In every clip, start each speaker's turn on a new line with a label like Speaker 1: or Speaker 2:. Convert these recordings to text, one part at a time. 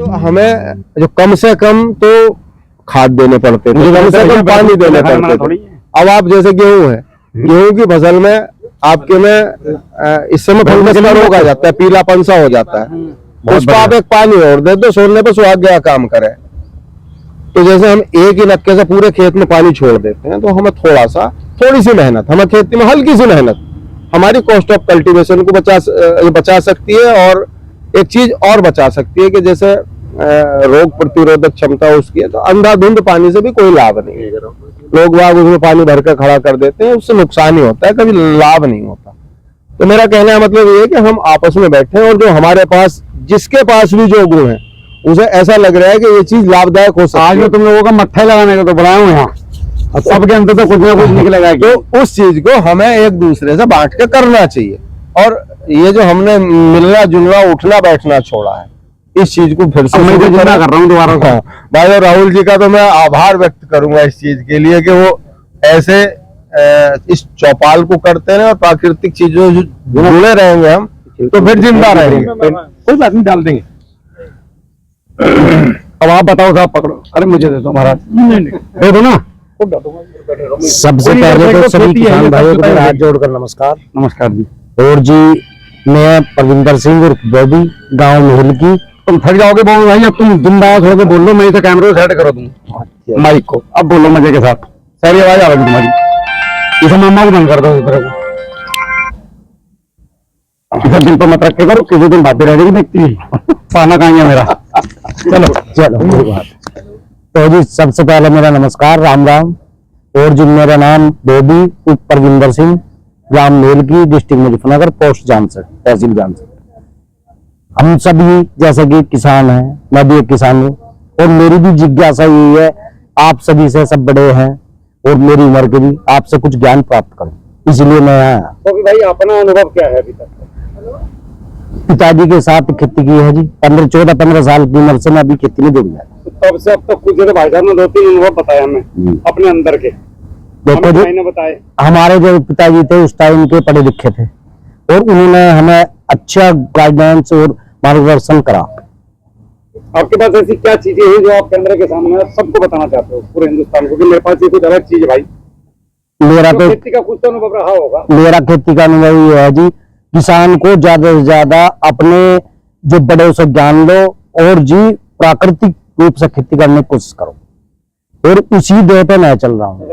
Speaker 1: जो हमें जो कम से कम तो खाद देने पड़ते थे, कम से कम पानी देने पड़ते थे। अब आप जैसे गेहूं है, गेहूं की फसल में आपके में इस समय फंगस का रोग आ जाता है, पीलापन सा हो जाता है, उस पर आप एक पानी और दे दो, सोलने पर सुहाग गया काम करे। तो जैसे हम एक ही नक्के से पूरे खेत में पानी छोड़ देते हैं, तो हमें थोड़ी सी मेहनत, हमें खेती में हल्की सी मेहनत हमारी कॉस्ट ऑफ कल्टीवेशन को बचा सकती है। और एक चीज और बचा सकती है कि जैसे रोग प्रतिरोधक क्षमता उसकी है, तो अंधाधुंध पानी से भी कोई लाभ नहीं है। लोग वाग उसमें पानी भरकर खड़ा कर देते हैं, उससे नुकसान ही होता है, कभी लाभ नहीं होता। तो मेरा कहने का मतलब ये है कि हम आपस में बैठे और जो हमारे पास, जिसके पास भी जो गुण है, उसे ऐसा लग रहा है कि ये चीज लाभदायक हो सकती है।
Speaker 2: आज में तुम लोगों का मट्ठा लगाने का तो बनाया हूँ यहाँ, सबके अंदर तो कुछ ना कुछ निकलेगा।
Speaker 1: तो उस चीज को हमें एक दूसरे से बांट के करना चाहिए। और ये जो हमने मिलना जुलना उठना बैठना छोड़ा है, इस चीज को फिर से
Speaker 2: मैं तो कर रहा हूँ दोबारा।
Speaker 1: भाई और राहुल जी का तो मैं आभार व्यक्त करूंगा इस चीज के लिए कि वो ऐसे इस चौपाल को करते हैं और प्राकृतिक चीजों से जुड़े रहेंगे हम, तो फिर जिंदा रहेंगे।
Speaker 2: कोई बात नहीं, डाल देंगे। अब आप बताओ साहब, पकड़ो। अरे मुझे दे दो महाराज, दे दो ना।
Speaker 3: सबसे पहले तो सभी किसान भाइयों को हाथ जोड़कर नमस्कार।
Speaker 2: नमस्कार जी।
Speaker 3: और जी, मैं परविंदर सिंह उर्फ बॉबी, गांव मेहल की।
Speaker 2: तुम थक जाओगे बोल भाई, अब तुम जिंदाबाद होकर बोल लो, मैं इसे कैमरे सेट करो तुम माइक को। अब बोलो मजे के साथ, सारी आवाज आ रही तुम्हारी। इसे मामा को बंद कर दो इस तरह को। इसे दिल पर मत रखे करो, किसी दिन बातें रह जाएगी देखती पाना कहाँ है मेरा।
Speaker 3: चलो कोई बात। तो जी सबसे पहले मेरा नमस्कार, राम राम। और जी मेरा नाम बॉबी उर्फ परविंदर सिंह, ग्राम मेल की, डिस्ट्रिक्ट मुजफ्फरनगर, पोस्ट जानसठ, तहसील जानसठ। हम सभी जैसे कि किसान हैं, मैं भी एक किसान हूँ, और मेरी भी जिज्ञासा यही है, आप सभी से, सब बड़े हैं और मेरी उम्र के भी, आपसे कुछ ज्ञान प्राप्त करूं, इसलिए मैं आया।
Speaker 2: तो भाई अपना अनुभव क्या है अभी तक?
Speaker 3: पिताजी के साथ खेती की है जी, 15 साल की उम्र से मैं अभी खेती में जुड़ गया।
Speaker 2: तो तब से अब तक कुछ जैसे भाई साहब ने 2-3 अनुभव बताया हमें अपने अंदर के।
Speaker 3: देखो जी,
Speaker 2: बताए
Speaker 3: हमारे जो पिताजी थे उस टाइम के पढ़े लिखे थे, और उन्होंने हमें अच्छा गाइडेंस और मार्गदर्शन करा।
Speaker 2: आपके पास ऐसी क्या चीजें हैं जो आप कैमरे के सामने सबको बताना चाहते हो, पूरे हिंदुस्तान को, कि मेरे पास ये कुछ अलग चीज है भाई?
Speaker 3: मेरा तो
Speaker 2: खेती का कुछ तो अनुभव रहा होगा।
Speaker 3: मेरा खेती का अनुभव ये है जी, किसान को ज्यादा से ज्यादा अपने जो बड़े से ज्ञान लो, और जी प्राकृतिक रूप से खेती करने की कोशिश करो, और उसी देह पे मैं चल रहा हूँ।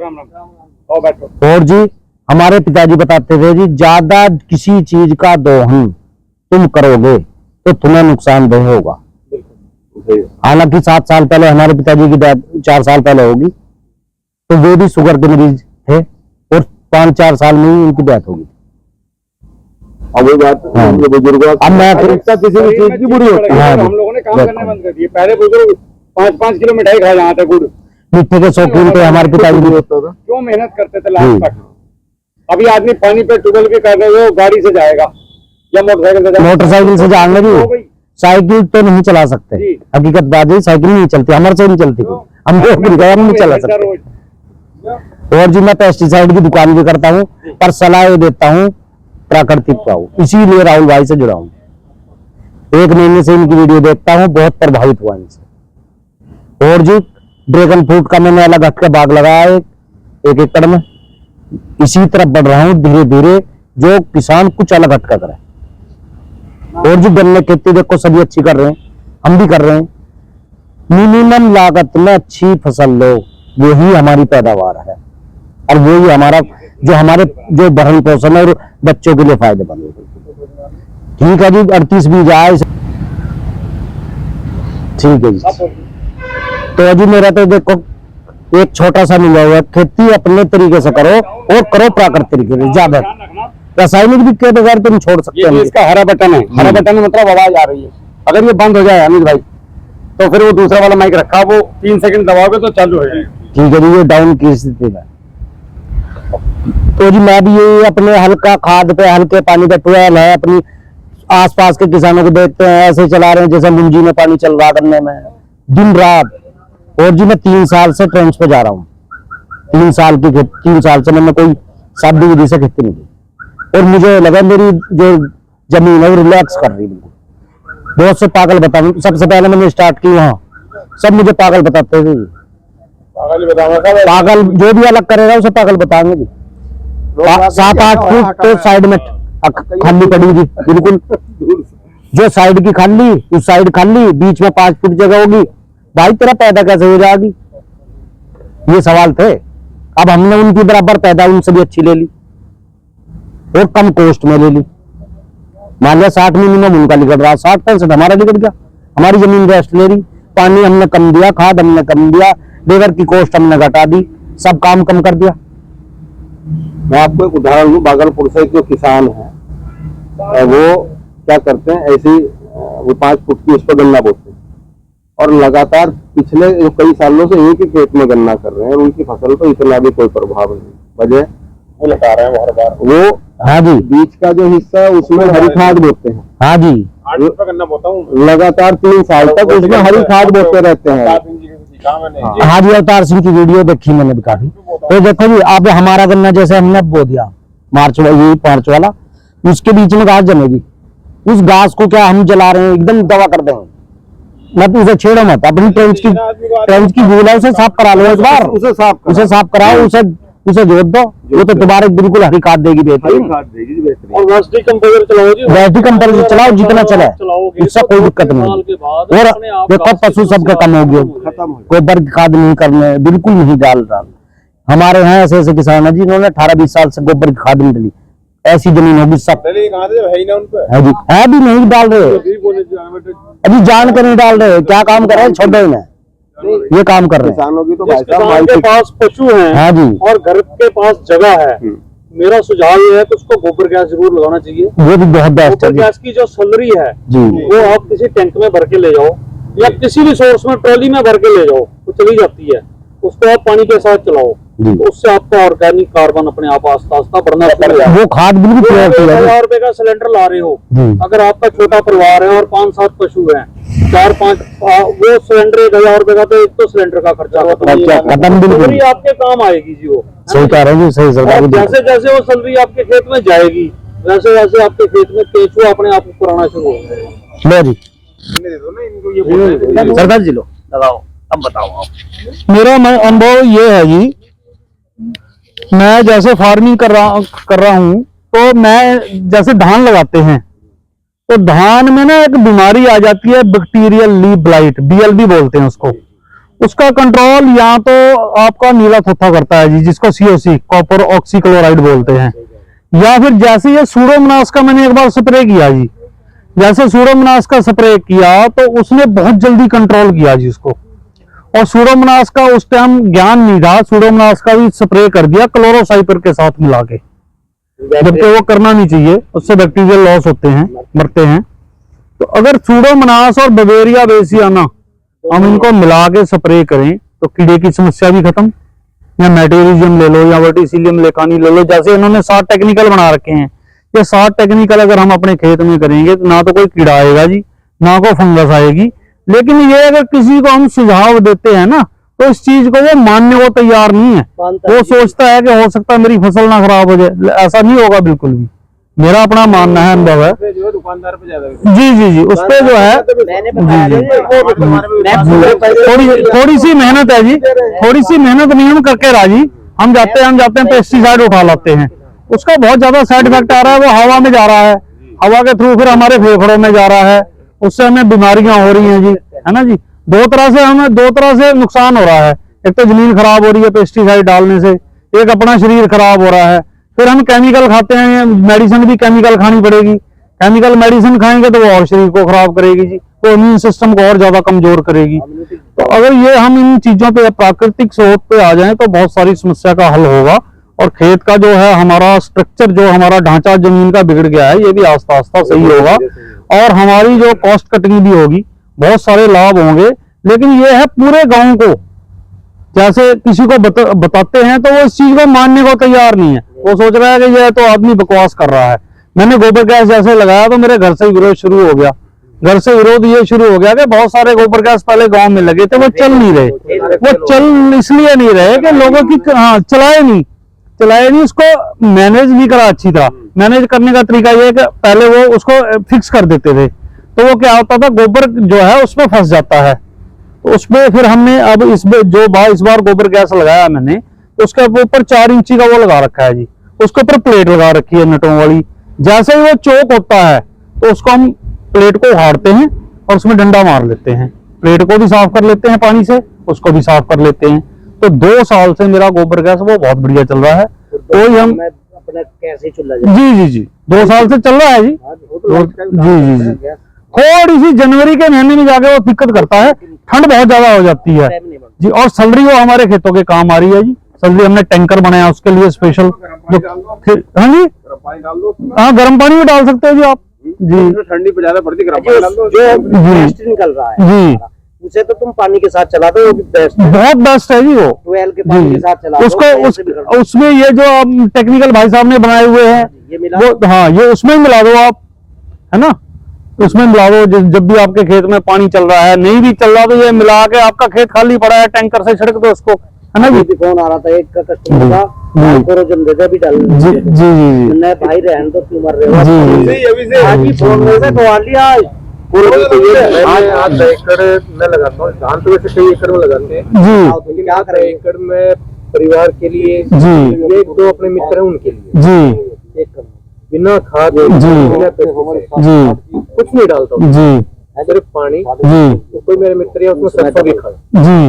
Speaker 3: और जी हमारे पिताजी बताते थे जी, ज्यादा किसी चीज का दोहन तुम करोगे तो तुम्हें नुकसानदेह होगा। हालांकि 7 साल पहले हमारे पिताजी की डेथ, 4 साल पहले होगी, तो वे भी शुगर के मरीज थे, और 5-4 साल में ही उनकी डेथ होगी।
Speaker 1: अब वही बात, बुजुर्गों
Speaker 3: अब मैं
Speaker 1: किसी भी चीज की बुरी होती है।
Speaker 2: हम लोगों ने काम करने बंद कर दिए। पहले बुजुर्ग 5-5 किलो मिठाई खा जाते थे, गुड़
Speaker 3: मिट्टी के शौकीन थे हमारे पिताजी भी।
Speaker 2: क्यों मेहनत करते थे लास्ट तक। अभी आदमी पानी पे ट्यूबवेल भी कर रहे हो, गाड़ी से जाएगा या
Speaker 3: मोटरसाइकिल से जाएंगे जी, साइकिल तो नहीं चला सकते। हकीकत बात है, साइकिल नहीं चलती, हमारे से नहीं चलती, हम नहीं चला सकते। और जी मैं पेस्टिसाइड की दुकान भी करता हूँ, पर सलाह देता हूँ प्राकृतिक पाओ, इसीलिए राहुल भाई से जुड़ा हूँ। 1 महीने से इनकी वीडियो देखता हूँ, बहुत प्रभावित हुआ इनसे। और जी ड्रैगन फ्रूट का मैंने अलग हट के बाग लगाया है 1 एकड़ में, इसी तरफ बढ़ रहा हूँ धीरे धीरे, जो किसान कुछ अलग हट का करे। और जो गन्ने खेती देखो सभी अच्छी कर रहे हैं, हम भी कर रहे हैं। मिनिमम लागत में अच्छी फसल लो, वही हमारी पैदावार है, और वही हमारा जो भरण पोषण और बच्चों के लिए फायदेमंद। ठीक है जी, 38 बीज आए, ठीक है जी। तो अजी मेरा तो देखो एक छोटा सा मिला हुआ, खेती अपने तरीके से करो, और करो प्राकृतिक तरीके से। ज्यादा रासायनिक भी के बगैर तुम छोड़ सकते हो।
Speaker 2: इसका हरा बटन है, हरा बटन में मतलब आवाज आ रही है। अगर ये बंद हो जाए अमित भाई, तो फिर वो दूसरा वाला माइक रखा, वो 3 सेकंड दबाओगे तो चालू हो जाएगा।
Speaker 3: ठीक है जी, ये डाउन की स्थिति में। तो जी मैं भी ये अपने हल्का खाद पे, हल्के पानी पे, ट्वेल है, अपनी आसपास के किसानों को देखते हैं ऐसे चला रहे हैं जैसे मुंजी में पानी चल रहा करने में दिन रात। और जी मैं 3 साल से ट्रेंच पे जा रहा हूँ, 3 साल से मैंने कोई सादी विधि से खेती नहीं की, और मुझे लगा मेरी जो जमीन है वो रिलैक्स कर रही है बिल्कुल। बहुत से पागल बताऊं, सबसे पहले मैंने स्टार्ट की वहाँ, सब मुझे पागल बताते थे। पागल जो भी अलग करेगा उसे पागल बताएंगे जी। 7-8 फुट तो साइड में खाली पड़ी थी बिल्कुल, जो साइड की खाली, उस साइड खाली, बीच में 5 फुट जगह होगी, भाई तेरा पैदा कैसे हो जाएगी, ये सवाल थे। अब हमने उनकी बराबर पैदा उनसे भी अच्छी ले ली और कम कॉस्ट में ले ली। मान लिया 60 मिनिमम उनका निकल रहा, 60% हमारा निकल गया, हमारी जमीन रेस्ट ले रही, पानी हमने कम दिया, खाद हमने कम दिया, लेबर की कॉस्ट हमने घटा दी, सब काम कम कर दिया।
Speaker 1: मैं आपको एक उदाहरण दूं, भागलपुर से जो किसान है वो क्या करते हैं, ऐसी वो 5 फुट की उस पर गन्ना बोते हैं और लगातार पिछले कई सालों से एक ही खेत में गन्ना कर रहे हैं, उनकी फसल पर इतना भी कोई प्रभाव नहीं। वजह वो लगा रहे हैं हर बार, वो
Speaker 3: हाँ जी,
Speaker 1: बीच का जो हिस्सा है उसमें हरी खाद बोते हैं।
Speaker 3: हाँ जी,
Speaker 1: गन्ना बोता हूँ लगातार 3 साल तक उसमें हरी खाद बोते रहते हैं।
Speaker 3: हाँ जी, अवतार सिंह की वीडियो देखी मैंने भी काफी। तो देखो जी, अब हमारा गन्ना जैसे हमने बो दिया मार्च वाला, उसके बीच में घास जमेगी, उस घास को क्या हम जला रहे हैं, एकदम दवा कर देंगे, मत उसे छेड़ो मत, अपनी ट्रेंच की भूल है, उसे साफ करा लो एक बार, उसे साफ कराओ, उसे जोत दो, वो तो दोबारा बिल्कुल हरी खाद देगी बेहतरीन।
Speaker 4: और वेस्टी कंपोजर चलाओ जी,
Speaker 3: वेस्टी कंपोजर चलाओ, जितना चले उससे कोई दिक्कत नहीं। और देखो पशु सबके कम हो गए, गोबर की खाद नहीं करने, बिल्कुल नहीं डाल। हमारे यहाँ ऐसे किसान है जी, इन्होंने 18-20 साल से गोबर की खाद नहीं डाली, ऐसी जमीन होगी सब है जी, है भी नहीं डाल रहे, अभी जान कर नहीं डाल रहे, क्या काम कर रहे हैं, छोड़ रहे हैं, ये काम कर रहे हैं।
Speaker 1: किसानों की तो
Speaker 4: किसान के पास पशु हैं,
Speaker 3: हाँ जी,
Speaker 4: और घर के पास जगह है, मेरा सुझाव ये है कि उसको गोबर गैस जरूर लगाना चाहिए।
Speaker 3: वो भी बहुत बेस्ट है
Speaker 4: गोबर गैस की जो सलरी है
Speaker 3: जी,
Speaker 4: वो आप किसी टैंक में भर के ले जाओ या किसी भी सोर्स में ट्रॉली में भर के ले जाओ, वो चली जाती है, उसको आप पानी के साथ चलाओ, तो उससे आपका ऑर्गेनिक कार्बन अपने आप आस्ता आस्ता बढ़ना शुरू हो जाएगा।
Speaker 3: वो खाद बिल्कुल
Speaker 4: 1000 रुपए का सिलेंडर ला रहे हो, अगर आपका छोटा परिवार है और 5-7 पशु हैं, 4-5, वो सिलेंडर 1000 रुपए का, तो एक तो सिलेंडर का खर्चा
Speaker 3: खत्म, बिल्कुल
Speaker 4: आपके काम आएगी जी। वो
Speaker 3: सही कह रहे हैं जी, सही सरकार।
Speaker 4: जैसे जैसे वो सैलरी आपके खेत में जाएगी, वैसे वैसे आपके खेत में केचुआ अपने आप को पुराना शुरू हो जाएगा।
Speaker 3: लो जी
Speaker 4: सरदार जी, लो लगाओ, अब बताओ आप।
Speaker 2: मेरा अनुभव ये है जी, मैं जैसे फार्मिंग कर रहा हूँ, तो मैं जैसे धान लगाते हैं तो धान में ना एक बीमारी आ जाती है, बैक्टीरियल लीफ ब्लाइट, BLB बोलते हैं उसको। उसका कंट्रोल या तो आपका नीला थोथा करता है जी, जिसको COC कॉपर ऑक्सीक्लोराइड बोलते हैं, या फिर जैसे ये सूडोमोनास का मैंने एक बार स्प्रे किया जी, जैसे सूडोमोनास का स्प्रे किया तो उसने बहुत जल्दी कंट्रोल किया जी उसको। और सूडोमोनास का उस टाइम ज्ञान नहीं था, सूडोमोनास का भी स्प्रे कर दिया क्लोरोसाइपर के साथ मिला के, जबकि वो करना नहीं चाहिए, उससे बैक्टीरियल लॉस होते हैं, मरते हैं। तो अगर सूडोमोनास और बवेरिया बेसियाना हम इनको मिला के स्प्रे करें तो कीड़े की समस्या भी खत्म। या मेटेरिज्म ले लो या वर्टिसिलियम लेकानी ले लो, जैसे इन्होंने 7 टेक्निकल बना रखे हैं, ये 7 टेक्निकल अगर हम अपने खेत में करेंगे तो ना तो कोई कीड़ा आएगा जी, ना कोई फंगस आएगी। लेकिन ये अगर किसी को हम सुझाव देते हैं ना, तो इस चीज को वो मानने को तैयार नहीं है, वो सोचता है कि हो सकता है मेरी फसल ना खराब हो जाए, ऐसा नहीं होगा बिल्कुल भी, मेरा अपना मानना है, अनुभव है
Speaker 4: दुकानदार पे ज्यादा
Speaker 2: जी, उस पे जो है थोड़ी सी मेहनत है जी, थोड़ी सी मेहनत नहीं हम करके राजी, हम जाते हैं पेस्टिसाइड उठा लाते हैं, उसका बहुत ज्यादा साइड इफेक्ट आ रहा है, वो हवा में जा रहा है, हवा के थ्रू फिर हमारे फेफड़ों में जा रहा है, उससे हमें बीमारियां हो रही हैं जी, है ना जी। दो तरह से नुकसान हो रहा है, एक तो जमीन खराब हो रही है पेस्टिसाइड डालने से, एक अपना शरीर खराब हो रहा है, फिर हम केमिकल खाते हैं, मेडिसिन भी केमिकल खानी पड़ेगी, केमिकल मेडिसिन खाएंगे तो वो और शरीर को खराब करेगी जी, तो इम्यून सिस्टम को और ज्यादा कमजोर करेगी। तो अगर ये हम इन चीजों पे प्राकृतिक स्रोत पे आ जाएं तो बहुत सारी समस्या का हल होगा, और खेत का जो है हमारा स्ट्रक्चर, जो हमारा ढांचा जमीन का बिगड़ गया है, ये भी आस्ता आस्ता सही होगा, और हमारी जो कॉस्ट कटिंग भी होगी, बहुत सारे लाभ होंगे। लेकिन ये है पूरे गांव को जैसे किसी को बताते हैं तो वो इस चीज को मानने को तैयार नहीं है, वो सोच रहा है कि ये तो आदमी बकवास कर रहा है। मैंने गोबर गैस जैसे लगाया तो मेरे घर से विरोध शुरू हो गया, घर से विरोध ये शुरू हो गया कि बहुत सारे गोबर गैस पहले गांव में लगे थे, वो चल नहीं रहे, वो चल इसलिए नहीं रहे कि लोगों की चलाए नहीं, उसको मैनेज नहीं करा अच्छी तरह। मैनेज करने का तरीका ये है कि पहले वो उसको फिक्स कर देते थे, तो वो क्या होता था, गोबर जो है उसमें फंस जाता है। तो उसमें फिर हमने अब इसमें इस बार गोबर गैस लगाया मैंने, तो उसके ऊपर 4 इंची का वो लगा रखा है जी, उसके ऊपर प्लेट लगा रखी है नटों वाली। जैसे ही वो चौक होता है तो उसको हम प्लेट को उखाड़ते हैं और उसमें डंडा मार लेते हैं, प्लेट को भी साफ कर लेते हैं पानी से, उसको भी साफ कर लेते हैं। तो 2 साल से मेरा गोबर गैस वो बहुत बढ़िया चल रहा है। कोई हम
Speaker 3: अपना कैसे चूल्हा
Speaker 2: जी 2 साल से चल रहा है जी। जी थोड़ी सी जनवरी के महीने में जाके वो दिक्कत करता है, ठंड बहुत ज्यादा हो जाती है जी। और सलरी वो हमारे खेतों के काम आ रही है जी। सलरी हमने टैंकर बनाया उसके लिए स्पेशल। हाँ जी, हाँ गर्म पानी में डाल सकते हो जी आप जी।
Speaker 1: ठंडी पे ज्यादा पड़ती, गर्म पानी डाल दो।
Speaker 3: जो वेस्ट निकल रहा है
Speaker 2: जी,
Speaker 3: उसे तो तुम पानी के साथ चला दो, वो भी बेस्ट है।
Speaker 2: बहुत बेस्ट है जी वो।
Speaker 3: ट्वेल के पानी के साथ चला
Speaker 2: उसको उसमें ये जो टेक्निकल भाई साहब ने बनाए हुए हैं
Speaker 3: ये मिला
Speaker 2: वो, हाँ ये उसमें मिला दो आप, है ना, उसमें मिला दो। जब भी आपके खेत में पानी चल रहा है, नहीं भी चल रहा तो ये मिला के, आपका खेत खाली पड़ा है टैंकर से छिड़क दो उसको, है ना जी।
Speaker 3: फोन आ रहा था एक का कस्टमर का, कोरोजन दे दे भी डाल
Speaker 2: जी जी
Speaker 3: मैंने भाई रहन तो क्यों मर रहे हो
Speaker 2: जी
Speaker 3: आज ही फोन में से कॉल लिया।
Speaker 1: आज एकड़ में लगाता हूँ, धान तो वैसे कई एकड़ में लगाते हैं
Speaker 2: जी
Speaker 1: लेकिन क्या करें, एकड़ में परिवार के लिए
Speaker 2: जी,
Speaker 1: 1-2 अपने मित्र हैं उनके लिए
Speaker 2: जी
Speaker 1: बिना खाद
Speaker 2: जी
Speaker 1: बिना पेस्टिसाइड
Speaker 2: जी
Speaker 1: कुछ नहीं डालता हूँ,
Speaker 2: जी
Speaker 1: सिर्फ पानी।
Speaker 2: जी
Speaker 1: तो कोई मेरे मित्र है उसमें सरसों की खाद
Speaker 2: जी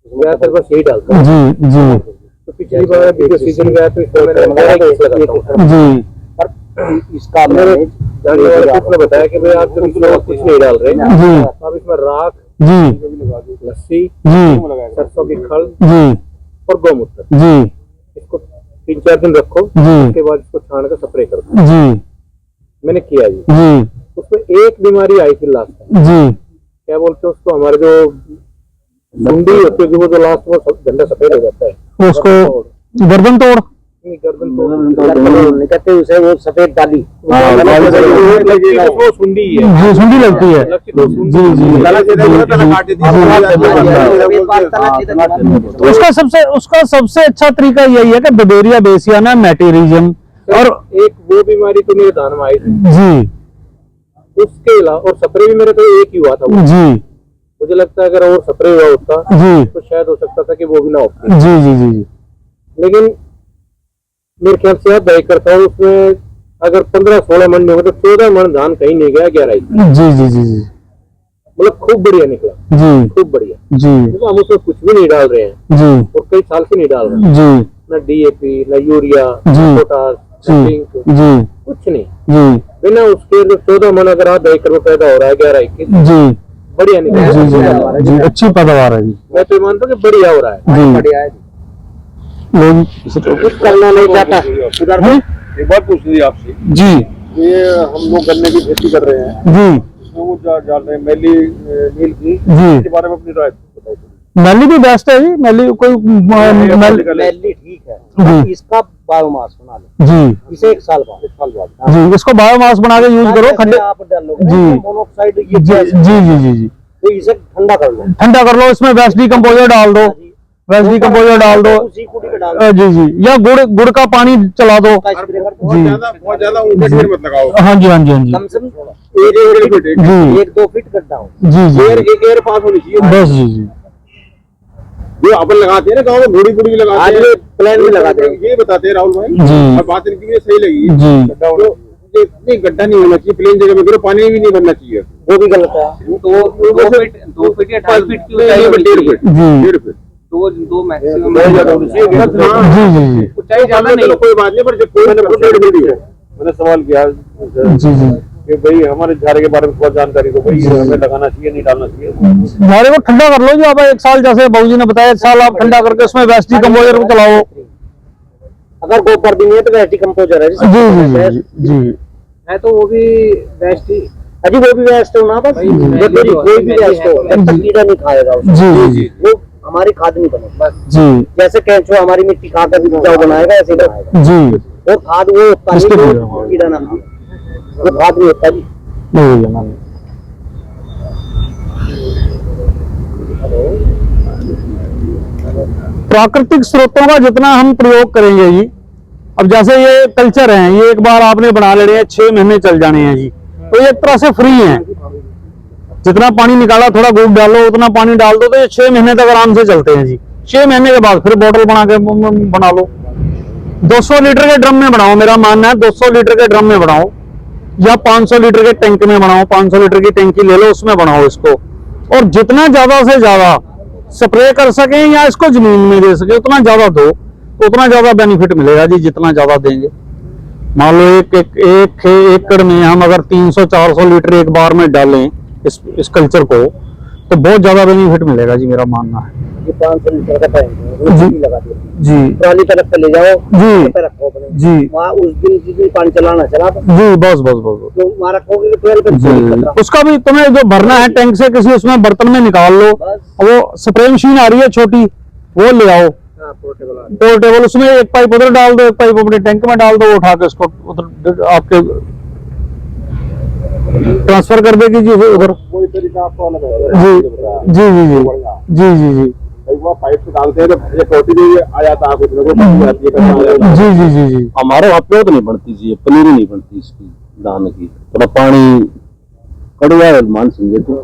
Speaker 1: ज्यादातर बस यही डालता हूँ।
Speaker 2: जी जी
Speaker 1: तो पिछली बार भी जो सीजन गया तो इसमें मैंने 11 लगाता हूँ।
Speaker 2: जी
Speaker 3: इसका
Speaker 1: मेरे जानने वाले ने बताया कि भाई आप जब इसमें कुछ नहीं डाल रहे
Speaker 2: जी
Speaker 1: आप इसमें राख,
Speaker 2: जी
Speaker 1: लस्सी,
Speaker 2: जी
Speaker 1: सरसों की खल
Speaker 2: जी
Speaker 1: और गौमूत्र,
Speaker 2: जी
Speaker 1: इसको 3-4 दिन रखो,
Speaker 2: जी
Speaker 1: उसके बाद इसको छान कर स्प्रे कर दो।
Speaker 2: जी
Speaker 1: मैंने किया जी,
Speaker 2: जी
Speaker 1: उसमें एक बीमारी आई थी लास्ट में,
Speaker 2: जी
Speaker 1: क्या बोलते हैं उसको, हमारे जो सुंडी होती है, वो जो लास्ट में झंडा सफेद हो जाता है,
Speaker 2: उसको गर्दन तोड़,
Speaker 1: गर्दन तो
Speaker 3: कहते हैं उसे, वो सफेद दाली
Speaker 1: वो सुंडी है,
Speaker 2: जी सुंडी लगती है जी जी। तो उसका सबसे अच्छा तरीका यही है कि बबेरिया बेसियाना मैटेरियम, और
Speaker 1: एक वो बीमारी तो मेरे धान में आई थी
Speaker 2: जी,
Speaker 1: उसके अलावा और स्प्रे भी मेरे तो एक ही हुआ था
Speaker 2: जी।
Speaker 1: मुझे लगता है अगर और स्प्रे हुआ होता
Speaker 2: जी
Speaker 1: तो शायद हो सकता था कि वो भी ना होती।
Speaker 2: जी जी जी जी।
Speaker 1: लेकिन मेरे ख्याल से आप दही करता हूँ, उसमें अगर 15-16 मन नहीं होगा तो 14 मन धान कहीं नहीं गया, 11
Speaker 2: जी जी जी जी,
Speaker 1: मतलब खूब बढ़िया निकला
Speaker 2: जी
Speaker 1: खूब बढ़िया
Speaker 2: जी
Speaker 1: हम उसमें कुछ भी नहीं डाल रहे हैं
Speaker 2: जी
Speaker 1: और कई साल से नहीं डाल रहे हैं,
Speaker 2: जी
Speaker 1: ना DAP ना यूरिया
Speaker 2: जी
Speaker 1: पोटास
Speaker 2: जी जी
Speaker 1: कुछ नहीं,
Speaker 2: जी
Speaker 1: बिना उसके जो 14 मन अगर आप दही में पैदा हो रहा है 11-21
Speaker 2: जी
Speaker 1: बढ़िया निकला
Speaker 2: जी जी जी, अच्छी पैदावार है जी।
Speaker 1: मैं तो मानता हूँ कि बढ़िया हो रहा है,
Speaker 2: जी
Speaker 1: बढ़िया है।
Speaker 2: लोग
Speaker 3: कुछ करना नहीं चाहता
Speaker 1: उधर एक बात पूछ ली आपसे,
Speaker 2: जी
Speaker 1: ये हम लोग गन्ने की खेती कर रहे हैं,
Speaker 2: जी
Speaker 1: उसमें वो डाल रहे हैं मैली नील की,
Speaker 2: जी।
Speaker 1: इसके बारे में अपनी राय बताओ।
Speaker 2: मैली भी बेस्ट है जी, मैली कोई
Speaker 3: मैली ठीक है,
Speaker 2: जी।
Speaker 3: इसका बायोमास बना लो
Speaker 2: जी
Speaker 3: इसे 1 साल बाद
Speaker 2: जी, इसको बायोमास बना के यूज करो खड्डे,
Speaker 3: आप डालोगे
Speaker 2: जी।
Speaker 3: मोनोऑक्साइड
Speaker 2: जी जी जी जी जी,
Speaker 3: तो इसे ठंडा कर लो,
Speaker 2: ठंडा कर लो, इसमें वेस्ट डिकम्पोजर डाल दो, वेस्ट डिकम्पोजर डाल दो,
Speaker 3: उसी कुटी पे डाल दो,
Speaker 2: जी जी, या गुड़ का पानी चला दो
Speaker 3: उसका स्प्रे कर दो।
Speaker 2: जी।
Speaker 1: बहुत ज्यादा ऊंचा ढेर मत लगाओ,
Speaker 2: हाँ जी हाँ जी हाँ जी
Speaker 3: कम से कम
Speaker 2: जी
Speaker 3: 1-2 फीट गड्ढा हो।
Speaker 2: जी जी
Speaker 1: एयर पास होनी चाहिए,
Speaker 2: बस जी जी
Speaker 1: जो अपन लगाते हैं ना गाँव में घोड़ी भी लगाते
Speaker 3: आज
Speaker 1: हैं,
Speaker 3: ये प्लान भी लगाते हैं,
Speaker 1: ये बताते हैं राहुल भाई
Speaker 2: जी।
Speaker 1: और बात इनकी मुझे सही लगी
Speaker 2: जी।
Speaker 1: तो ये नहीं गड्ढा नहीं होना चाहिए, प्लेन जगह में करो, पानी भी नहीं बनना चाहिए,
Speaker 3: वो भी गलत है।
Speaker 4: तो 2 फीट या 2.5 फीट की ऊंचाई होनी
Speaker 1: 1.5
Speaker 4: चाहिए।
Speaker 1: फीट
Speaker 2: जी
Speaker 1: 1.5 फीट
Speaker 4: दो मैक्सिमम
Speaker 1: बहुत ज्यादा होनी चाहिए।
Speaker 2: जी जी जी
Speaker 4: ऊंचाई ज्यादा नहीं।
Speaker 1: कोई बात नहीं, पर जब कोई मैंने 1.5 फीट है, मैंने सवाल किया
Speaker 2: जी जी,
Speaker 1: कि भाई हमारे झारे के बारे में थोड़ा जानकारी दो भाई, हमें लगाना चाहिए नहीं डालना चाहिए।
Speaker 2: झारे को ठंडा कर लो जी आप, 1 साल जैसे बाबूजी ने बताया, 1 साल आप ठंडा करके उसमें वेस्ट डिकम्पोजर को चलाओ।
Speaker 3: अगर गोबर भी नहीं है तो वेस्ट डिकम्पोजर है
Speaker 2: जी जी जी जी
Speaker 4: है तो वो भी बेस्ट ही।
Speaker 3: अजी वो भी वेस्ट हो ना, बस कोई भी वेस्ट हो, जब तक कीड़ा नहीं खाएगा उसे,
Speaker 2: जी जी
Speaker 3: वो हमारी खाद नहीं बनेगी। बस
Speaker 2: जी
Speaker 3: जैसे केंचुआ हमारी मिट्टी खाकर उपजाऊ बनाएगा, ऐसे ही बनाएगा।
Speaker 2: जी,
Speaker 3: वो खाद वो होता
Speaker 2: इसके
Speaker 3: नहीं,
Speaker 2: लिए
Speaker 3: वो कीड़ा ना खाए, वो खाद नहीं होता जी।
Speaker 2: नहीं भैया ना, प्राकृतिक स्रोतों का जितना हम प्रयोग करेंगे जी, अब जैसे ये कल्चर है, ये एक बार आपने बना लेने हैं, 6 महीने चल जाने हैं जी, तो ये एक तरह से फ्री है। जितना पानी निकाला थोड़ा गुड़ डालो, उतना पानी डाल दो, तो ये 6 महीने तक आराम से चलते हैं जी। 6 महीने के बाद फिर बोतल बना लो। 200 लीटर के ड्रम में बनाओ, मेरा मानना है 200 लीटर के ड्रम में बनाओ या 500 लीटर के टैंक में बनाओ। 500 लीटर की टैंकी ले लो, उसमें बनाओ इसको, और जितना ज्यादा से ज्यादा स्प्रे कर सके या इसको जमीन में दे सके उतना ज्यादा दो, उतना ज्यादा बेनिफिट मिलेगा जी। जितना ज्यादा देंगे, मान लो एक एकड़ में हम अगर 300-400 लीटर एक बार में डालें इस कल्चर को, तो बहुत ज्यादा बेनिफिट मिलेगा जी, मेरा मानना है।
Speaker 3: 500 लीटर का टैंक
Speaker 2: जी
Speaker 3: लगा दिया
Speaker 2: जी
Speaker 3: ट्रॉली तक पे ले जाओ
Speaker 2: जी
Speaker 3: पे रखो अपने
Speaker 2: जी
Speaker 3: वहाँ उस दिन जिस दिन पानी चलाना चला तो
Speaker 2: जी, बस बस बस
Speaker 3: तो वहाँ रखोगे ट्वेल पे
Speaker 2: जी। उसका भी तुम्हें जो भरना है टैंक से किसी उसमें बर्तन में निकाल लो, वो स्प्रे मशीन आ रही है छोटी, वो ले आओ पोर्टेबल, उसमें एक पाइप उधर डाल दो, एक पाइप अपने टैंक में डाल दो, उठा के उसको उधर आपके ट्रांसफर कर देगी जी उधर।
Speaker 1: वही तरीका आपको अलग
Speaker 2: जी जी जी जी जी जी जी
Speaker 1: वो पाइप से डालते हैं तो ये टोटी भी आ जाता है, कुछ ना कुछ आ जाती है।
Speaker 2: जी जी जी जी।
Speaker 5: हमारे वहाँ प्योत नहीं बनती जी, पनीर नहीं बनती इसकी दान की, थोड़ा पानी कड़वा मान समझे तो।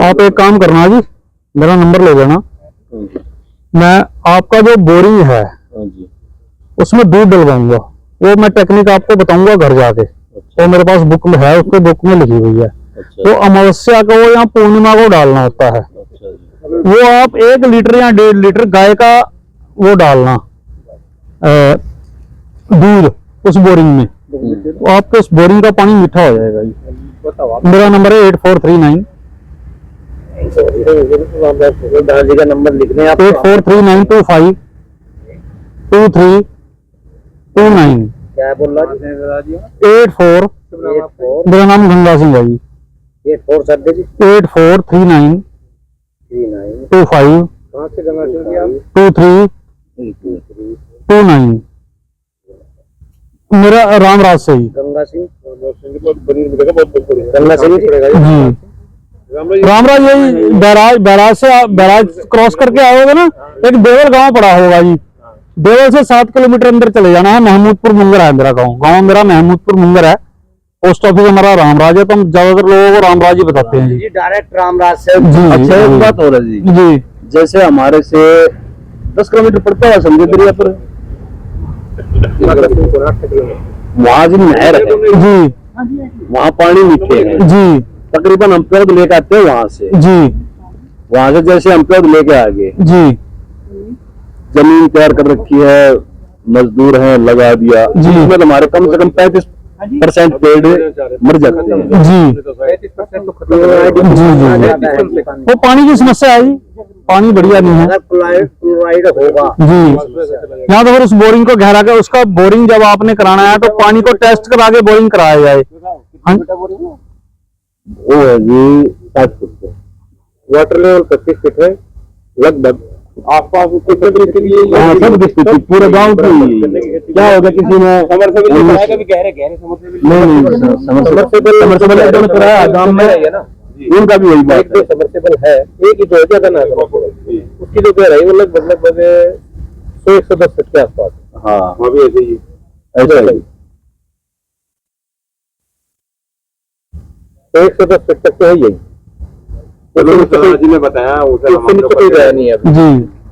Speaker 2: आप एक काम करना जी, मेरा नंबर ले लेना, मैं आपका जो बोरिंग है
Speaker 5: हाँ जी,
Speaker 2: उसमें दूध डलवाऊंगा, वो मैं टेक्निक आपको बताऊंगा घर जाके। वो मेरे पास बुक में है, उसके बुक में लिखी हुई है।
Speaker 5: अच्छा
Speaker 2: तो अमावस्या को या पूर्णिमा को डालना होता है।
Speaker 5: अच्छा जी,
Speaker 2: वो आप 1 लीटर या 1.5 लीटर गाय का वो डालना दूध उस बोरिंग में, तो आपके उस बोरिंग का पानी मीठा हो जाएगा जी। मेरा नंबर है 8439
Speaker 3: दादाजी का नंबर लिख दें आप
Speaker 2: 843925 2329।
Speaker 3: क्या बोल रहा जी
Speaker 2: 84 मेरा नाम गंगा सिंह है जी।
Speaker 3: 84 सर जी
Speaker 2: 8439 25
Speaker 3: कहाँ से गंगा सिंह जी आप
Speaker 2: 2329। मेरा रामराज से ही।
Speaker 3: गंगा सिंह
Speaker 2: जी रामराज, यही बैराज क्रॉस करके आओगे ना, एक देवल गांव पड़ा होगा जी, देवल से 7 किलोमीटर अंदर चले जाना है। महमूदपुर मुंगर है मेरा गांव मेरा महमूदपुर मुंगर है। पोस्ट ऑफिस हमारा रामराज है, तो हम ज्यादातर लोगों को रामराज ही बताते हैं जी।
Speaker 3: डायरेक्ट रामराज से
Speaker 2: जी
Speaker 5: अच्छा एक बात हो रही जी,
Speaker 2: जी
Speaker 5: जैसे हमारे से 10 किलोमीटर पड़ता है समझे दरिया पर, वहाँ जो नहर है
Speaker 2: जी
Speaker 5: वहाँ पानी मीठे हैं
Speaker 2: जी
Speaker 5: तकरीबन हम प्योद लेके आते हैं वहाँ से।
Speaker 2: जी
Speaker 5: वहाँ से जैसे हम प्योद लेके आ गए,
Speaker 2: जी
Speaker 5: जमीन तैयार कर रखी है, मजदूर हैं लगा दिया, जिसमें हमारे कम से कम 35% पेड़ मर जाते हैं।
Speaker 2: जी जी वो पानी की समस्या है जी, पानी बढ़िया नहीं है
Speaker 3: क्लोराइड होगा
Speaker 2: जी। यहाँ तो फिर उस बोरिंग को गहरा के, उसका बोरिंग जब आपने कराना है तो पानी को टेस्ट करा के बोरिंग कराया जाए।
Speaker 5: वो है जी 60 फुट
Speaker 1: वाटर लेवल 25 फीट है लगभग। आसपास कितने दिन के लिए
Speaker 5: सब स्थिति पूरे गांव की क्या होगा, किसी ने समरसेबल एकदम कराया गांव में, उनका भी वही बात है।
Speaker 1: सबमर्सिबल है, एक ही तो ज्यादा ना उसकी जो गहराई वो लगभग 100-110 फीट के आसपास।
Speaker 5: हाँ
Speaker 1: वहाँ भी ऐसे ही
Speaker 5: ऐसा ही
Speaker 1: 110 फीट तक तो है यही। जी ने बताया उससे नीचे कोई गया नहीं है अभी।
Speaker 2: जी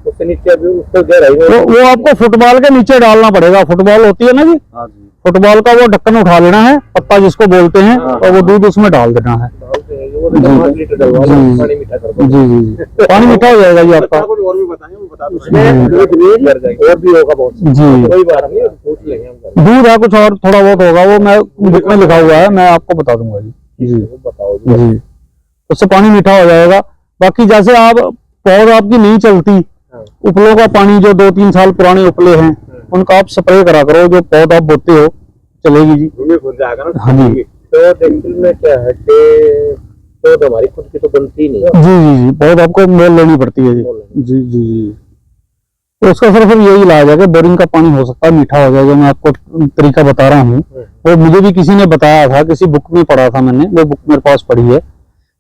Speaker 1: उससे नीचे अभी उससे गहराई
Speaker 2: वो आपको फुटबॉल के नीचे डालना पड़ेगा। फुटबॉल होती है ना जी,
Speaker 5: हाँ जी,
Speaker 2: फुटबॉल का वो ढक्कन उठा लेना है, पत्ता जिसको बोलते हैं, और वो दूध उसमें डाल देना है।
Speaker 1: पानी मीठा कर दो।
Speaker 2: जी जी जी पानी मीठा हो जाएगा जी आपका।
Speaker 1: कुछ और भी बताएं, वो बता दो और भी होगा बहुत।
Speaker 2: जी
Speaker 1: कोई बात नहीं, पूछ लेंगे हम।
Speaker 2: दूध है, कुछ और थोड़ा बहुत होगा, वो मैं बुक में लिखा हुआ है, मैं आपको बता दूंगा जी। जी
Speaker 1: बताओ
Speaker 2: जी उससे पानी मीठा हो जाएगा। बाकी जैसे आप पौध आपकी नहीं चलती, उपलों का पानी जो 2-3 साल पुराने उपले हैं उनका आप स्प्रे करा करो, जो पौध आप बोते हो चलेगी जी। हाँ जी
Speaker 1: तो दरअसल में क्या है कि तो हमारी खुद की तो बनती ही नहीं।
Speaker 2: जी जी जी पौध आपको मोल लेनी पड़ती है जी। जी जी जी तो उसका सिर्फ यही इलाज है कि बोरिंग का पानी हो सकता है मीठा हो जाएगा। मैं आपको तरीका बता रहा हूँ, वो मुझे भी किसी ने बताया था, किसी बुक में पढ़ा था मैंने, वो बुक मेरे पास पढ़ी है,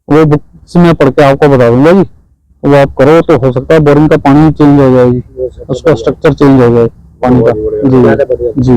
Speaker 2: वो बुक से मैं पढ़ के आपको बता दूंगा जी। वो आप करो तो हो सकता है बोरिंग का पानी चेंज हो जाएगी, उसका स्ट्रक्चर चेंज हो जाए पानी का। जी जी।